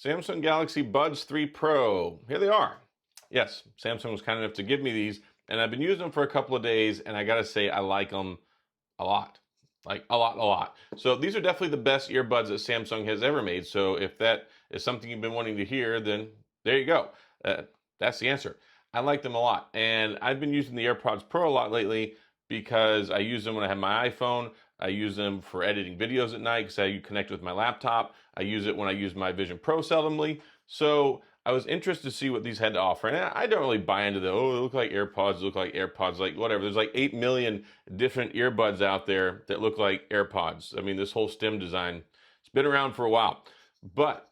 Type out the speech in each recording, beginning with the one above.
Samsung Galaxy Buds 3 Pro. Here they are. Yes, Samsung was kind enough to give me these, and I've been using them for a couple of days, and I gotta say, I like them a lot. Like a lot, a lot. So these are definitely the best earbuds that Samsung has ever made. So if that is something you've been wanting to hear, then there you go. That's the answer. I like them a lot. And I've been using the AirPods Pro a lot lately because I use them when I have my iPhone. I use them for editing videos at night because I connect with my laptop. I use it when I use my Vision Pro seldomly. So I was interested to see what these had to offer. And I don't really buy into oh, they look like AirPods, like whatever. There's like 8 million different earbuds out there that look like AirPods. I mean, this whole stem design, it's been around for a while. But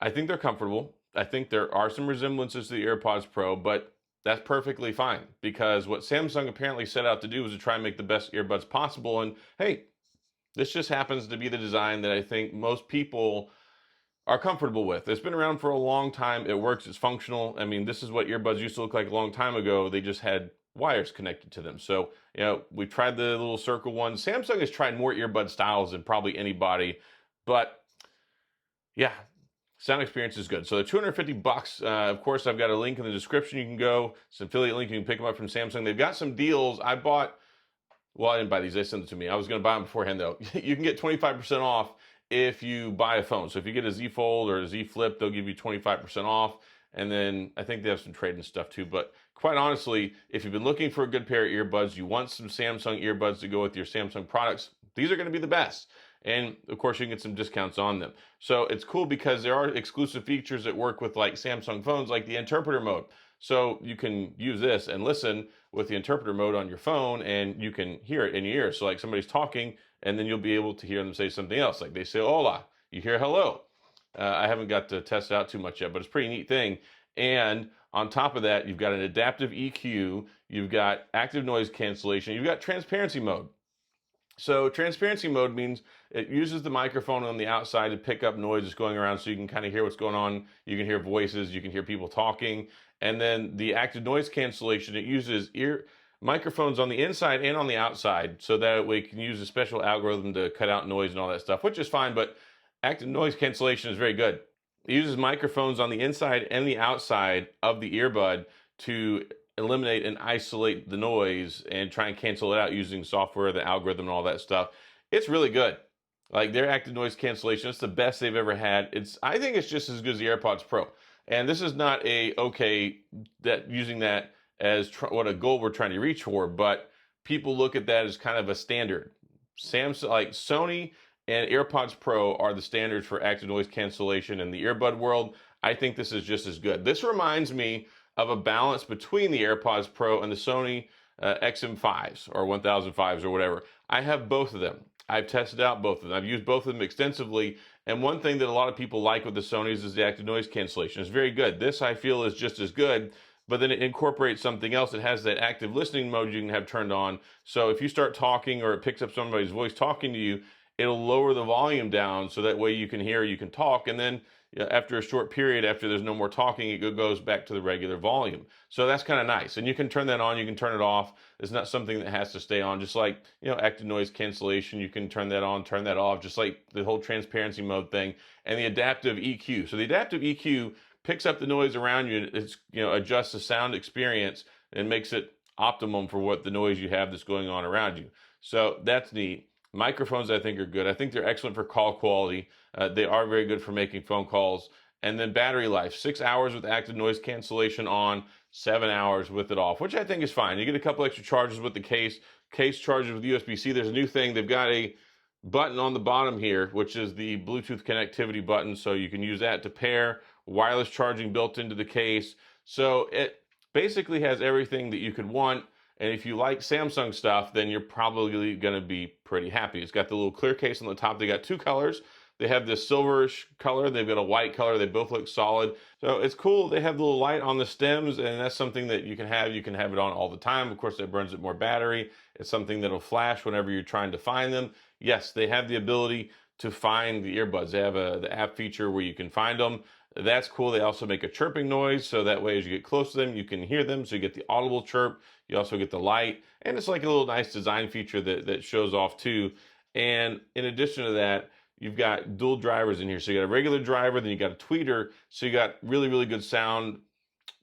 I think they're comfortable. I think there are some resemblances to the AirPods Pro, but that's perfectly fine because what Samsung apparently set out to do was to try and make the best earbuds possible. And hey, this just happens to be the design that I think most people are comfortable with. It's been around for a long time. It works. It's functional. I mean, this is what earbuds used to look like a long time ago. They just had wires connected to them. So, we tried the little circle one. Samsung has tried more earbud styles than probably anybody, but yeah, sound experience is good. So they're 250 bucks. Of course, I've got a link in the description. You can go. It's an affiliate link. You can pick them up from Samsung. They've got some deals. I didn't buy these. They sent it to me. I was going to buy them beforehand though. You can get 25% off if you buy a phone. So if you get a Z Fold or a Z Flip, they'll give you 25% off. And then I think they have some trade and stuff too. But quite honestly, if you've been looking for a good pair of earbuds, you want some Samsung earbuds to go with your Samsung products, these are going to be the best. And of course, you can get some discounts on them. So it's cool because there are exclusive features that work with like Samsung phones, like the interpreter mode. So you can use this and listen with the interpreter mode on your phone and you can hear it in your ear. So like somebody's talking and then you'll be able to hear them say something else. Like they say, hola, you hear hello. I haven't got to test it out too much yet, but it's a pretty neat thing. And on top of that, you've got an adaptive EQ, you've got active noise cancellation, you've got transparency mode. So transparency mode means it uses the microphone on the outside to pick up noise that's going around so you can kind of hear what's going on. You can hear voices, you can hear people talking. And then the active noise cancellation, it uses microphones on the inside and on the outside so that way it can use a special algorithm to cut out noise and all that stuff, which is fine, but active noise cancellation is very good. It uses microphones on the inside and the outside of the earbud to eliminate and isolate the noise and try and cancel it out using software, the algorithm, and all that stuff. It's really good. Like their active noise cancellation, it's the best they've ever had. I think it's just as good as the AirPods Pro. And this is not using that as what a goal we're trying to reach for, but people look at that as kind of a standard. Samsung, like Sony and AirPods Pro are the standards for active noise cancellation in the earbud world. I think this is just as good. This reminds me of a balance between the AirPods Pro and the Sony XM5s or 1005s or whatever. I have both of them. I've tested out both of them. I've used both of them extensively. And one thing that a lot of people like with the Sonys is the active noise cancellation. It's very good. This I feel is just as good, but then it incorporates something else. It has that active listening mode you can have turned on. So if you start talking or it picks up somebody's voice talking to you, it'll lower the volume down so that way you can hear, you can talk, and then after a short period, after there's no more talking, it goes back to the regular volume. So that's kind of nice. And you can turn that on, you can turn it off. It's not something that has to stay on. Just like, active noise cancellation, you can turn that on, turn that off, just like the whole transparency mode thing. And the adaptive EQ. So the adaptive EQ picks up the noise around you. It's, adjusts the sound experience and makes it optimum for what the noise you have that's going on around you. So that's neat. Microphones, I think, are good. I think they're excellent for call quality. They are very good for making phone calls. And then battery life, 6 hours with active noise cancellation on, 7 hours with it off, which I think is fine. You get a couple extra charges with the case. Case charges with USB-C. There's a new thing. They've got a button on the bottom here, which is the Bluetooth connectivity button. So you can use that to pair, wireless charging built into the case. So it basically has everything that you could want. And if you like Samsung stuff, then you're probably going to be pretty happy. It's got the little clear case on the top. They got two colors. They have this silverish color. They've got a white color. They both look solid. So it's cool. They have the little light on the stems, and that's something that you can have. You can have it on all the time. Of course, that burns up more battery. It's something that'll flash whenever you're trying to find them. Yes, they have the ability to find the earbuds. They have the app feature where you can find them. That's cool. They also make a chirping noise, so that way as you get close to them, you can hear them. So you get the audible chirp. You also get the light, and it's like a little nice design feature that shows off too. And in addition to that, you've got dual drivers in here. So you got a regular driver, then you got a tweeter. So you got really, really good sound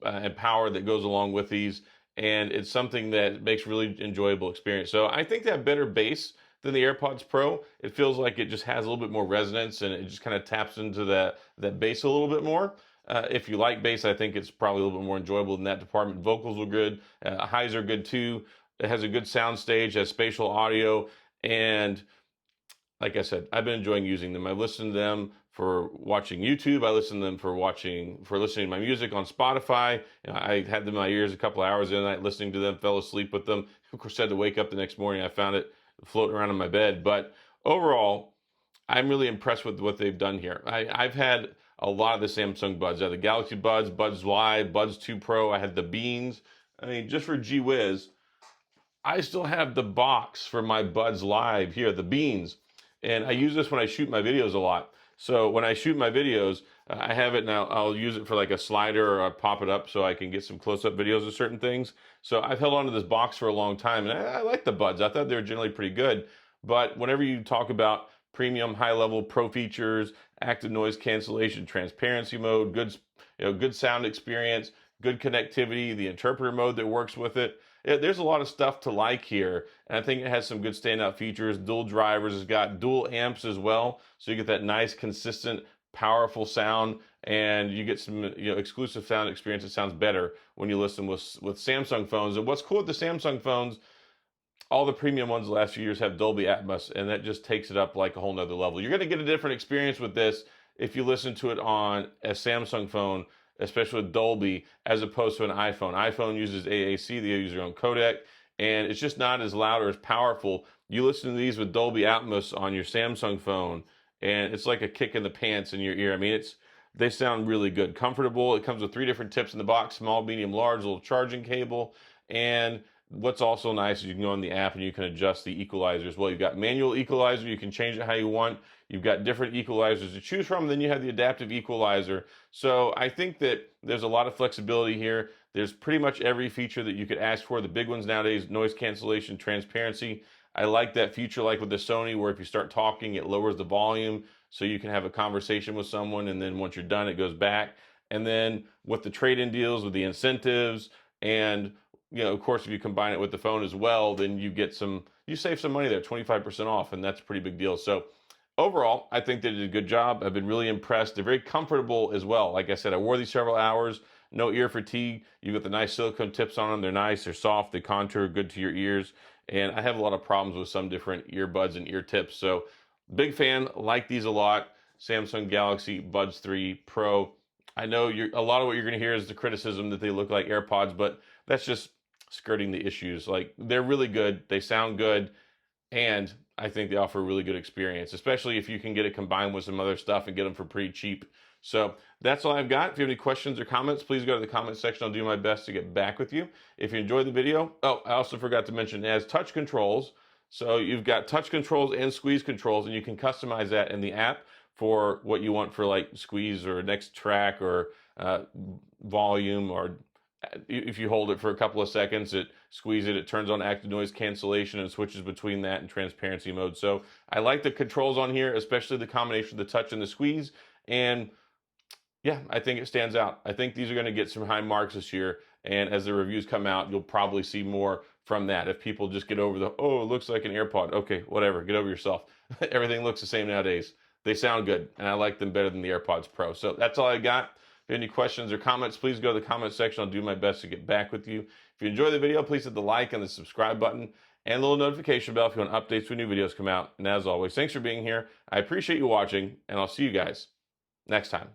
and power that goes along with these. And it's something that makes really enjoyable experience. So I think that better bass than the AirPods Pro. It feels like it just has a little bit more resonance, and it just kind of taps into that bass a little bit more. If you like bass, I think it's probably a little bit more enjoyable in that department. Vocals were good. Highs are good too. It has a good sound stage, has spatial audio, and like I said, I've been enjoying using them. I listened to them for watching YouTube. I listened to them for listening to my music on Spotify. I had them in my ears a couple hours in the night listening to them, fell asleep with them. Of course, I had to wake up the next morning. I found it floating around in my bed. But overall, I'm really impressed with what they've done here. I've had a lot of the Samsung Buds. I had the Galaxy Buds, Buds Live, Buds 2 Pro. I had the Beans. I mean, just for gee whiz, I still have the box for my Buds Live here, the Beans. And I use this when I shoot my videos a lot. So when I shoot my videos, I have it now. I'll use it for like a slider, or I'll pop it up so I can get some close-up videos of certain things. So I've held on to this box for a long time, and I like the Buds. I thought they were generally pretty good. But whenever you talk about premium, high-level pro features, active noise cancellation, transparency mode, good sound experience, good connectivity, the interpreter mode that works with it, there's a lot of stuff to like here, and I think it has some good standout features. Dual drivers, it's got dual amps as well, so you get that nice, consistent, powerful sound, and you get some exclusive sound experience that sounds better when you listen with Samsung phones. And what's cool with the Samsung phones, all the premium ones the last few years have Dolby Atmos, and that just takes it up like a whole nother level. You're going to get a different experience with this if you listen to it on a Samsung phone, especially with Dolby, as opposed to an iPhone. iPhone uses AAC, they use their own codec, and it's just not as loud or as powerful. You listen to these with Dolby Atmos on your Samsung phone, and it's like a kick in the pants in your ear. I mean, they sound really good. Comfortable. It comes with 3 different tips in the box: small, medium, large, little charging cable. And what's also nice is you can go on the app and you can adjust the equalizer as well. You've got manual equalizer, you can change it how you want. You've got different equalizers to choose from, then you have the adaptive equalizer. So I think that there's a lot of flexibility here. There's pretty much every feature that you could ask for. The big ones nowadays: noise cancellation, transparency. I like that feature, like with the Sony, where if you start talking, it lowers the volume so you can have a conversation with someone, and then once you're done, it goes back. And then with the trade-in deals, with the incentives, and of course, if you combine it with the phone as well, then you save some money there, 25% off, and that's a pretty big deal. So overall, I think they did a good job. I've been really impressed. They're very comfortable as well. Like I said, I wore these several hours. No ear fatigue. You got the nice silicone tips on them. They're nice. They're soft. They contour good to your ears. And I have a lot of problems with some different earbuds and ear tips. So big fan. Like these a lot. Samsung Galaxy Buds 3 Pro. I know a lot of what you're going to hear is the criticism that they look like AirPods, but that's just skirting the issues. Like, they're really good. They sound good. And I think they offer a really good experience, especially if you can get it combined with some other stuff and get them for pretty cheap. So that's all I've got. If you have any questions or comments, please go to the comment section. I'll do my best to get back with you. If you enjoyed the video, oh, I also forgot to mention, it has touch controls. So you've got touch controls and squeeze controls, and you can customize that in the app for what you want for like squeeze or next track or volume, or if you hold it for a couple of seconds, it turns on active noise cancellation and switches between that and transparency mode. So I like the controls on here, especially the combination of the touch and the squeeze. And yeah, I think it stands out. I think these are going to get some high marks this year. And as the reviews come out, you'll probably see more from that. If people just get over oh, it looks like an AirPod. Okay, whatever, get over yourself. Everything looks the same nowadays. They sound good, and I like them better than the AirPods Pro. So that's all I got. If you have any questions or comments, please go to the comment section. I'll do my best to get back with you. If you enjoy the video, please hit the like and the subscribe button and the little notification bell if you want updates when new videos come out. And as always, thanks for being here. I appreciate you watching, and I'll see you guys next time.